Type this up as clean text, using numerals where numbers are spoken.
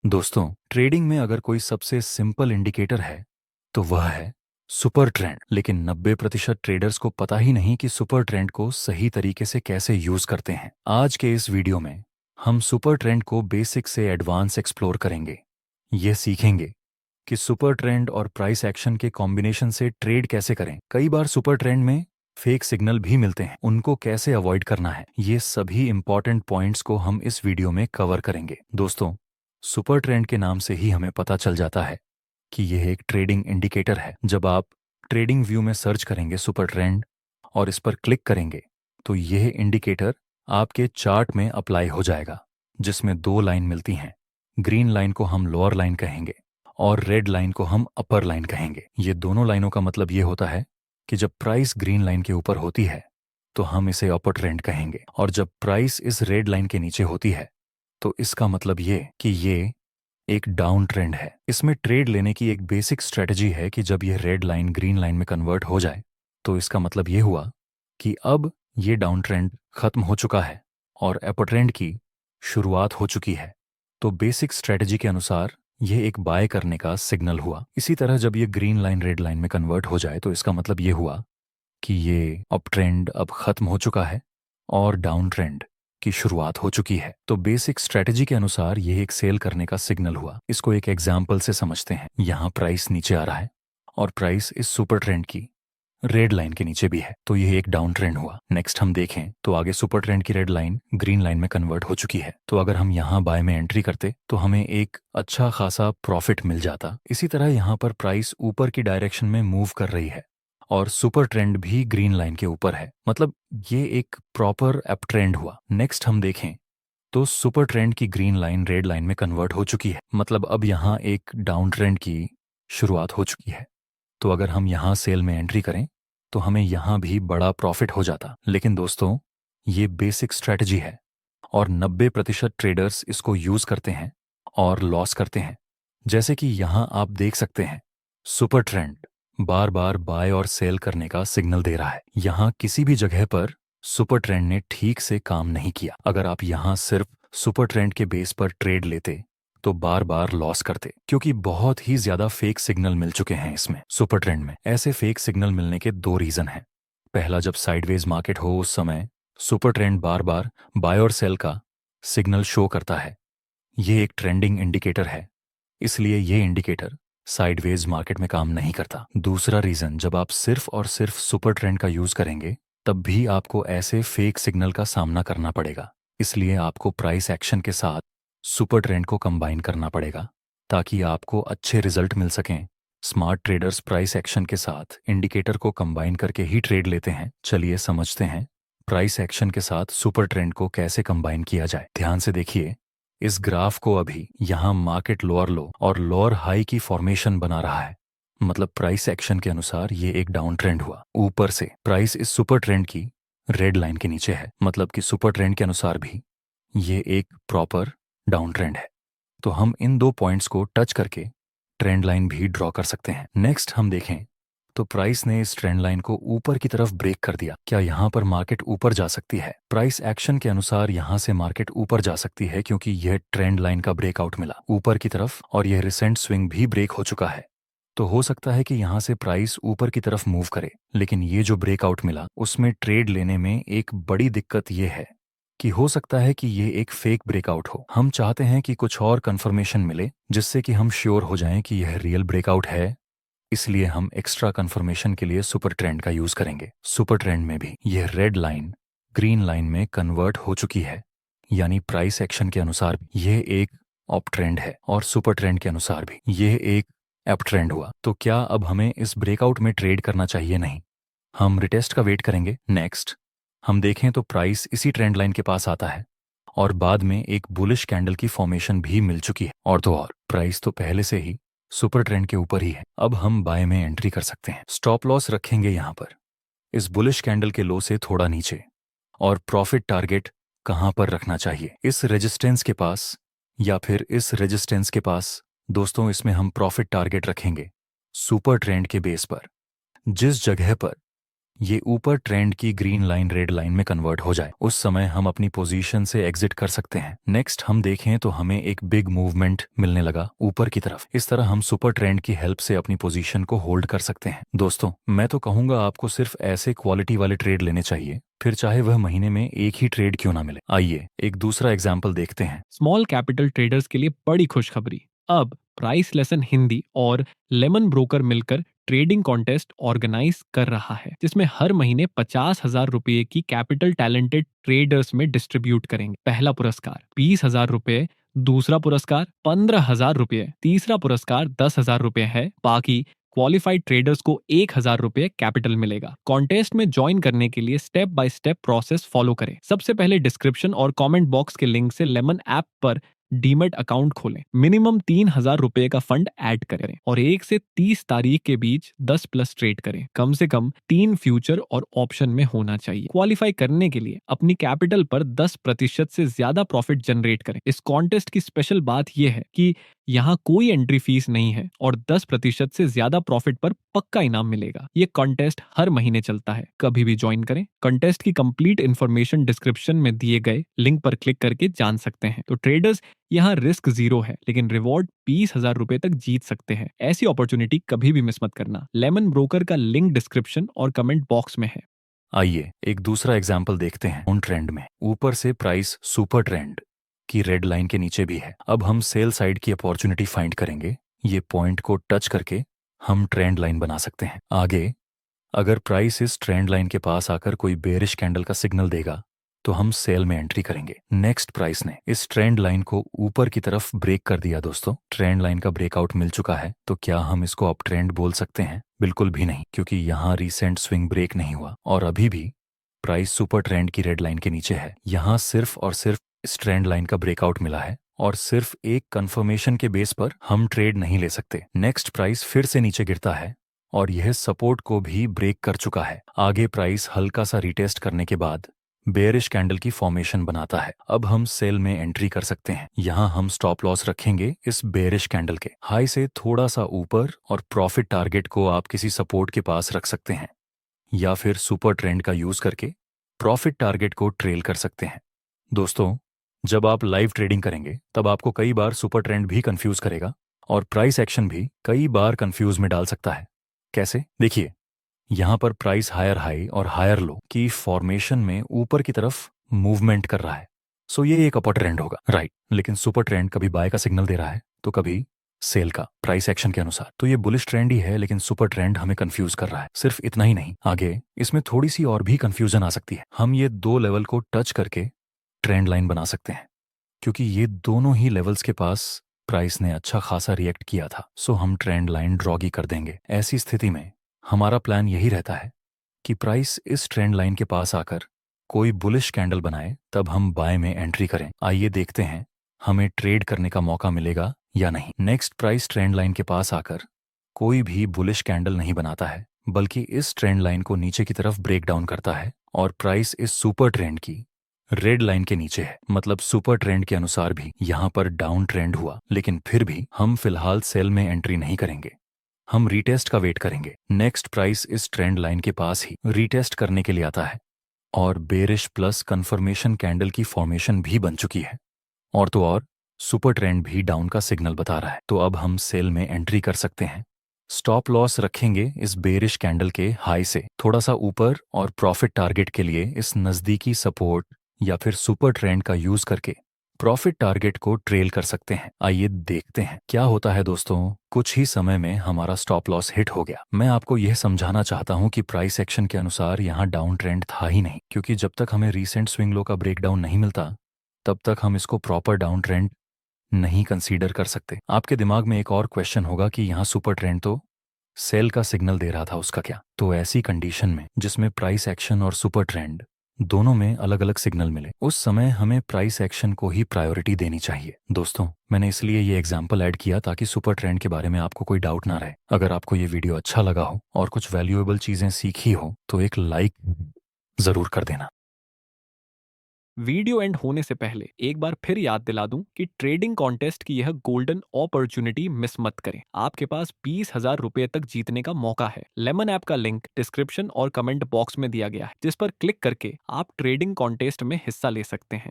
दोस्तों, ट्रेडिंग में अगर कोई सबसे सिंपल इंडिकेटर है तो वह है सुपर ट्रेंड। लेकिन 90% ट्रेडर्स को पता ही नहीं कि सुपर ट्रेंड को सही तरीके से कैसे यूज करते हैं। आज के इस वीडियो में हम सुपर ट्रेंड को बेसिक से एडवांस एक्सप्लोर करेंगे। यह सीखेंगे कि सुपर ट्रेंड और प्राइस एक्शन के कॉम्बिनेशन से ट्रेड कैसे करें। कई बार सुपर ट्रेंड में फेक सिग्नल भी मिलते हैं, उनको कैसे अवॉइड करना है। ये सभी इंपॉर्टेंट पॉइंट्स को हम इस वीडियो में कवर करेंगे। दोस्तों, सुपर ट्रेंड के नाम से ही हमें पता चल जाता है कि यह एक ट्रेडिंग इंडिकेटर है। जब आप ट्रेडिंग व्यू में सर्च करेंगे सुपर ट्रेंड और इस पर क्लिक करेंगे तो यह इंडिकेटर आपके चार्ट में अप्लाई हो जाएगा, जिसमें दो लाइन मिलती हैं। ग्रीन लाइन को हम लोअर लाइन कहेंगे और रेड लाइन को हम अपर लाइन कहेंगे। ये दोनों लाइनों का मतलब ये होता है कि जब प्राइस ग्रीन लाइन के ऊपर होती है तो हम इसे अपर ट्रेंड कहेंगे, और जब प्राइस इस रेड लाइन के नीचे होती है तो इसका मतलब ये कि ये एक डाउन ट्रेंड है। इसमें ट्रेड लेने की एक बेसिक स्ट्रेटजी है कि जब ये रेड लाइन ग्रीन लाइन में कन्वर्ट हो जाए तो इसका मतलब ये हुआ कि अब ये डाउन ट्रेंड खत्म हो चुका है और अपर ट्रेंड की शुरुआत हो चुकी है। तो बेसिक स्ट्रेटजी के अनुसार यह एक बाय करने का सिग्नल हुआ। इसी तरह जब ये ग्रीन लाइन रेड लाइन में कन्वर्ट हो जाए तो इसका मतलब ये हुआ कि ये अप ट्रेंड अब खत्म हो चुका है और डाउन ट्रेंड की शुरुआत हो चुकी है। तो बेसिक स्ट्रेटजी के अनुसार यह एक सेल करने का सिग्नल हुआ। इसको एक एग्जाम्पल से समझते हैं। यहाँ प्राइस नीचे आ रहा है और प्राइस इस सुपर ट्रेंड की रेड लाइन के नीचे भी है, तो यह एक डाउन ट्रेंड हुआ। नेक्स्ट हम देखें तो आगे सुपर ट्रेंड की रेड लाइन ग्रीन लाइन में कन्वर्ट हो चुकी है, तो अगर हम यहाँ बाय में एंट्री करते तो हमें एक अच्छा खासा प्रॉफिट मिल जाता। इसी तरह यहाँ पर प्राइस ऊपर की डायरेक्शन में मूव कर रही है और सुपर ट्रेंड भी ग्रीन लाइन के ऊपर है, मतलब ये एक प्रॉपर अप ट्रेंड हुआ। नेक्स्ट हम देखें तो सुपर ट्रेंड की ग्रीन लाइन रेड लाइन में कन्वर्ट हो चुकी है, मतलब अब यहाँ एक डाउन ट्रेंड की शुरुआत हो चुकी है। तो अगर हम यहाँ सेल में एंट्री करें तो हमें यहाँ भी बड़ा प्रॉफिट हो जाता। लेकिन दोस्तों, ये बेसिक स्ट्रेटजी है और 90% ट्रेडर्स इसको यूज करते हैं और लॉस करते हैं। जैसे कि यहाँ आप देख सकते हैं, सुपर ट्रेंड बार बार बाय और सेल करने का सिग्नल दे रहा है। यहाँ किसी भी जगह पर सुपर ट्रेंड ने ठीक से काम नहीं किया। अगर आप यहाँ सिर्फ सुपर ट्रेंड के बेस पर ट्रेड लेते तो बार बार लॉस करते, क्योंकि बहुत ही ज्यादा फेक सिग्नल मिल चुके हैं इसमें। सुपर ट्रेंड में ऐसे फेक सिग्नल मिलने के दो रीजन हैं। पहला, जब साइडवेज मार्केट हो उस समय सुपर ट्रेंड बार बार बाय और सेल का सिग्नल शो करता है। ये एक ट्रेंडिंग इंडिकेटर है, इसलिए ये इंडिकेटर साइडवेज मार्केट में काम नहीं करता। दूसरा रीजन, जब आप सिर्फ और सिर्फ सुपर ट्रेंड का यूज करेंगे तब भी आपको ऐसे फेक सिग्नल का सामना करना पड़ेगा। इसलिए आपको प्राइस एक्शन के साथ सुपर ट्रेंड को कंबाइन करना पड़ेगा ताकि आपको अच्छे रिजल्ट मिल सकें। स्मार्ट ट्रेडर्स प्राइस एक्शन के साथ इंडिकेटर को कंबाइन करके ही ट्रेड लेते हैं। चलिए समझते हैं प्राइस एक्शन के साथ सुपर ट्रेंड को कैसे कंबाइन किया जाए। ध्यान से देखिए, इस ग्राफ को अभी यहाँ मार्केट लोअर लो और लोअर हाई की फॉर्मेशन बना रहा है, मतलब प्राइस एक्शन के अनुसार ये एक डाउन ट्रेंड हुआ। ऊपर से प्राइस इस सुपर ट्रेंड की रेड लाइन के नीचे है, मतलब कि सुपर ट्रेंड के अनुसार भी ये एक प्रॉपर डाउन ट्रेंड है। तो हम इन दो पॉइंट्स को टच करके ट्रेंड लाइन भी ड्रॉ कर सकते हैं। नेक्स्ट हम देखें तो प्राइस ने इस ट्रेंड लाइन को ऊपर की तरफ ब्रेक कर दिया। क्या यहाँ पर मार्केट ऊपर जा सकती है? प्राइस एक्शन के अनुसार यहाँ से मार्केट ऊपर जा सकती है, क्योंकि यह ट्रेंड लाइन का ब्रेकआउट मिला ऊपर की तरफ और यह रिसेंट स्विंग भी ब्रेक हो चुका है। तो हो सकता है कि यहाँ से प्राइस ऊपर की तरफ मूव करे, लेकिन ये जो ब्रेकआउट मिला उसमें ट्रेड लेने में एक बड़ी दिक्कत ये है कि हो सकता है कि ये एक फेक ब्रेकआउट हो। हम चाहते हैं कि कुछ और कंफर्मेशन मिले जिससे कि हम श्योर हो जाएं कि यह रियल ब्रेकआउट है। इसलिए हम एक्स्ट्रा कंफर्मेशन के लिए सुपर ट्रेंड का यूज करेंगे। सुपर ट्रेंड में भी यह रेड लाइन ग्रीन लाइन में कन्वर्ट हो चुकी है, यानी प्राइस एक्शन के अनुसार यह एक अप ट्रेंड है और सुपर ट्रेंड के अनुसार भी यह एक अप ट्रेंड हुआ। तो क्या अब हमें इस ब्रेकआउट में ट्रेड करना चाहिए? नहीं, हम रिटेस्ट का वेट करेंगे। नेक्स्ट हम देखें तो प्राइस इसी ट्रेंड लाइन के पास आता है और बाद में एक बुलिश कैंडल की फॉर्मेशन भी मिल चुकी है। और तो और प्राइस तो पहले से ही सुपर ट्रेंड के ऊपर ही है। अब हम बाय में एंट्री कर सकते हैं। स्टॉप लॉस रखेंगे यहाँ पर इस बुलिश कैंडल के लो से थोड़ा नीचे, और प्रॉफिट टारगेट कहाँ पर रखना चाहिए? इस रेजिस्टेंस के पास या फिर इस रेजिस्टेंस के पास। दोस्तों, इसमें हम प्रॉफिट टारगेट रखेंगे सुपर ट्रेंड के बेस पर। जिस जगह पर ये ऊपर ट्रेंड की ग्रीन लाइन रेड लाइन में कन्वर्ट हो जाए, उस समय हम अपनी पोजीशन से एग्जिट कर सकते हैं। नेक्स्ट हम देखें तो हमें एक बिग मूवमेंट मिलने लगा ऊपर की तरफ। इस तरह हम सुपर ट्रेंड की हेल्प से अपनी पोजीशन को होल्ड कर सकते हैं। दोस्तों, मैं तो कहूंगा आपको सिर्फ ऐसे क्वालिटी वाले ट्रेड लेने चाहिए, फिर चाहे वह महीने में एक ही ट्रेड क्यों ना मिले। आइए एक दूसरा एग्जाम्पल देखते हैं। स्मॉल कैपिटल ट्रेडर्स के लिए बड़ी खुशखबरी। अब प्राइस लेसन हिंदी और लेमन ब्रोकर मिलकर ट्रेडिंग कॉन्टेस्ट ऑर्गेनाइज कर रहा है, जिसमें हर महीने 50,000 रुपए की कैपिटल टैलेंटेड ट्रेडर्स में डिस्ट्रीब्यूट करेंगे। पहला पुरस्कार 20,000 रुपए, दूसरा पुरस्कार 15,000 रुपए, तीसरा पुरस्कार 10,000 रुपए है। बाकी क्वालिफाइड ट्रेडर्स को 1,000 रुपए कैपिटल मिलेगा। कॉन्टेस्ट में ज्वाइन करने के लिए step by step process follow करें। सबसे पहले डिस्क्रिप्शन और कमेंट बॉक्स के लिंक से लेमन ऐप पर डीमेट अकाउंट खोलें। मिनिमम 3,000 रुपए का फंड ऐड करें और 1 से 30 तारीख के बीच 10 प्लस ट्रेड करें। कम से कम 3 फ्यूचर और ऑप्शन में होना चाहिए। क्वालिफाई करने के लिए अपनी कैपिटल पर 10% से ज्यादा प्रॉफिट जनरेट करें। इस कॉन्टेस्ट की स्पेशल बात यह है कि यहाँ कोई एंट्री फीस नहीं है और 10% से ज्यादा प्रॉफिट पर पक्का इनाम मिलेगा। ये कॉन्टेस्ट हर महीने चलता है, कभी भी ज्वाइन करें। कॉन्टेस्ट की कंप्लीट इन्फॉर्मेशन डिस्क्रिप्शन में दिए गए लिंक पर क्लिक करके जान सकते हैं। तो ट्रेडर्स, यहाँ रिस्क 0 है, लेकिन रिवॉर्ड 20,000 रुपए तक जीत सकते हैं। ऐसी अपॉर्चुनिटी कभी भी मिस मत करना। लेमन ब्रोकर का लिंक डिस्क्रिप्शन और कमेंट बॉक्स में है। आइए एक दूसरा एग्जाम्पल देखते हैं। उन ट्रेंड में ऊपर से प्राइस सुपर ट्रेंड की रेड लाइन के नीचे भी है। अब हम सेल साइड की अपॉर्चुनिटी फाइंड करेंगे। ये पॉइंट को टच करके हम ट्रेंड लाइन बना सकते हैं। आगे अगर प्राइस इस ट्रेंड लाइन के पास आकर कोई बेरिश कैंडल का सिग्नल देगा तो हम सेल में एंट्री करेंगे। नेक्स्ट प्राइस ने इस ट्रेंड लाइन को ऊपर की तरफ ब्रेक कर दिया। दोस्तों, ट्रेंड लाइन का ब्रेकआउट मिल चुका है, तो क्या हम इसको अप ट्रेंड बोल सकते हैं? बिल्कुल भी नहीं, क्योंकि यहाँ रिसेंट स्विंग ब्रेक नहीं हुआ और अभी भी प्राइस सुपर ट्रेंड की रेड लाइन के नीचे है। यहाँ सिर्फ और सिर्फ इस ट्रेंड लाइन का ब्रेकआउट मिला है और सिर्फ एक कंफर्मेशन के बेस पर हम ट्रेड नहीं ले सकते। नेक्स्ट प्राइस फिर से नीचे गिरता है और यह सपोर्ट को भी ब्रेक कर चुका है। आगे प्राइस हल्का सा रिटेस्ट करने के बाद बेयरिश कैंडल की फॉर्मेशन बनाता है। अब हम सेल में एंट्री कर सकते हैं। यहाँ हम स्टॉप लॉस रखेंगे इस बेयरिश कैंडल के हाई से थोड़ा सा ऊपर और प्रॉफिट टारगेट को आप किसी सपोर्ट के पास रख सकते हैं या फिर सुपर ट्रेंड का यूज करके प्रॉफिट टारगेट को ट्रेल कर सकते हैं। दोस्तों, जब आप लाइव ट्रेडिंग करेंगे तब आपको कई बार सुपर ट्रेंड भी कंफ्यूज करेगा और प्राइस एक्शन भी कई बार कंफ्यूज में डाल सकता है। कैसे? देखिए, यहाँ पर प्राइस हायर हाई और हायर लो की फॉर्मेशन में ऊपर की तरफ मूवमेंट कर रहा है, सो ये एक अपर ट्रेंड होगा, राइट। लेकिन सुपर ट्रेंड कभी बाय का सिग्नल दे रहा है तो कभी सेल का, प्राइस एक्शन के अनुसार। तो ये बुलिश ट्रेंड ही है, लेकिन सुपर ट्रेंड हमें कंफ्यूज कर रहा है। सिर्फ इतना ही नहीं, आगे इसमें थोड़ी सी और भी कंफ्यूजन आ सकती है। हम ये 2 लेवल को टच करके ट्रेंड लाइन बना सकते हैं, क्योंकि ये दोनों ही लेवल्स के पास प्राइस ने अच्छा खासा रिएक्ट किया था, सो हम ट्रेंड लाइन ड्रॉगी कर देंगे। ऐसी स्थिति में हमारा प्लान यही रहता है कि प्राइस इस ट्रेंड लाइन के पास आकर कोई बुलिश कैंडल बनाए, तब हम बाय में एंट्री करें। आइए देखते हैं हमें ट्रेड करने का मौका मिलेगा या नहीं। नेक्स्ट प्राइस ट्रेंड लाइन के पास आकर कोई भी बुलिश कैंडल नहीं बनाता है, बल्कि इस ट्रेंड लाइन को नीचे की तरफ ब्रेक डाउन करता है और प्राइस इस सुपर ट्रेंड की रेड लाइन के नीचे है। मतलब सुपर ट्रेंड के अनुसार भी यहाँ पर डाउन ट्रेंड हुआ, लेकिन फिर भी हम फिलहाल सेल में एंट्री नहीं करेंगे। हम रीटेस्ट का वेट करेंगे। नेक्स्ट प्राइस इस ट्रेंड लाइन के पास ही रीटेस्ट करने के लिए आता है और बेरिश प्लस कंफर्मेशन कैंडल की फॉर्मेशन भी बन चुकी है और तो और सुपर ट्रेंड भी डाउन का सिग्नल बता रहा है। तो अब हम सेल में एंट्री कर सकते हैं। स्टॉप लॉस रखेंगे इस बेरिश कैंडल के हाई से थोड़ा सा ऊपर और प्रॉफिट टारगेट के लिए इस नजदीकी सपोर्ट या फिर सुपर ट्रेंड का यूज करके प्रॉफिट टारगेट को ट्रेल कर सकते हैं। आइए देखते हैं क्या होता है। दोस्तों, कुछ ही समय में हमारा स्टॉप लॉस हिट हो गया। मैं आपको यह समझाना चाहता हूं कि प्राइस एक्शन के अनुसार यहाँ डाउन ट्रेंड था ही नहीं, क्योंकि जब तक हमें रीसेंट स्विंग लो का ब्रेकडाउन नहीं मिलता तब तक हम इसको प्रॉपर डाउन ट्रेंड नहीं कंसीडर कर सकते। आपके दिमाग में एक और क्वेश्चन होगा कि यहाँ सुपर ट्रेंड तो सेल का सिग्नल दे रहा था, उसका क्या? तो ऐसी कंडीशन में जिसमें प्राइस एक्शन और सुपर ट्रेंड दोनों में अलग अलग सिग्नल मिले, उस समय हमें प्राइस एक्शन को ही प्रायोरिटी देनी चाहिए। दोस्तों, मैंने इसलिए ये एग्जाम्पल ऐड किया ताकि सुपर ट्रेंड के बारे में आपको कोई डाउट ना रहे। अगर आपको ये वीडियो अच्छा लगा हो और कुछ वैल्यूएबल चीजें सीखी हो तो एक लाइक जरूर कर देना। वीडियो एंड होने से पहले एक बार फिर याद दिला दूं कि ट्रेडिंग कॉन्टेस्ट की यह गोल्डन अपॉर्चुनिटी मिस मत करें। आपके पास 20,000 रुपए तक जीतने का मौका है। लेमन ऐप का लिंक डिस्क्रिप्शन और कमेंट बॉक्स में दिया गया है, जिस पर क्लिक करके आप ट्रेडिंग कॉन्टेस्ट में हिस्सा ले सकते हैं।